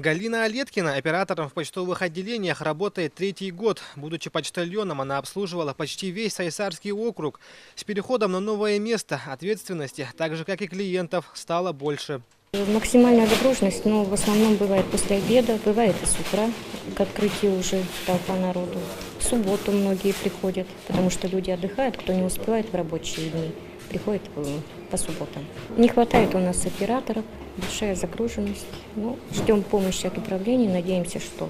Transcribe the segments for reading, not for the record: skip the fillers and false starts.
Галина Олеткина оператором в почтовых отделениях работает третий год. Будучи почтальоном, она обслуживала почти весь Сайсарский округ. С переходом на новое место ответственности, так же как и клиентов, стало больше. Максимальная загруженность, но в основном бывает после обеда, бывает и с утра, к открытию уже толпа народу. В субботу многие приходят, потому что люди отдыхают, кто не успевает в рабочие дни, приходит по субботам. Не хватает у нас операторов, большая загруженность. Ну, ждем помощи от управления, надеемся, что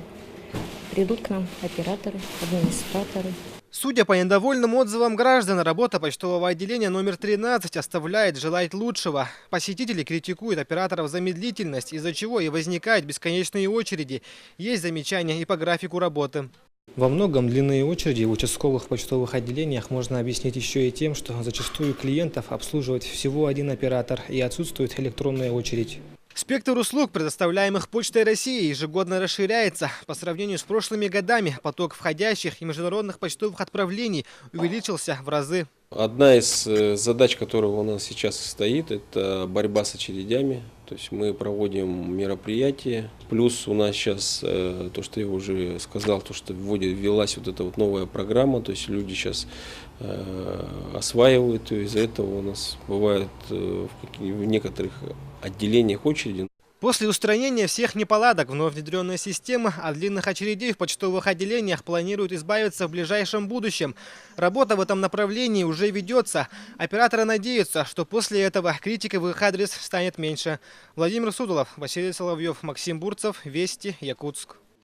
придут к нам операторы, администраторы. Судя по недовольным отзывам граждан, работа почтового отделения номер 13 оставляет желать лучшего. Посетители критикуют операторов за медлительность, из-за чего и возникают бесконечные очереди. Есть замечания и по графику работы. Во многом длинные очереди в участковых почтовых отделениях можно объяснить еще и тем, что зачастую клиентов обслуживает всего один оператор и отсутствует электронная очередь. Спектр услуг, предоставляемых Почтой России, ежегодно расширяется. По сравнению с прошлыми годами поток входящих и международных почтовых отправлений увеличился в разы. Одна из задач, которая у нас сейчас стоит, это борьба с очередями. То есть мы проводим мероприятия. Плюс у нас сейчас, то, что я уже сказал, то, что ввелась вот эта вот новая программа. То есть люди сейчас осваивают ее. Из-за этого у нас бывает в некоторых отделениях очереди. После устранения всех неполадок вновь внедренная система от длинных очередей в почтовых отделениях планирует избавиться в ближайшем будущем. Работа в этом направлении уже ведется. Операторы надеются, что после этого критика в их адрес станет меньше. Владимир Судулов, Василий Соловьев, Максим Бурцев, Вести, Якутск.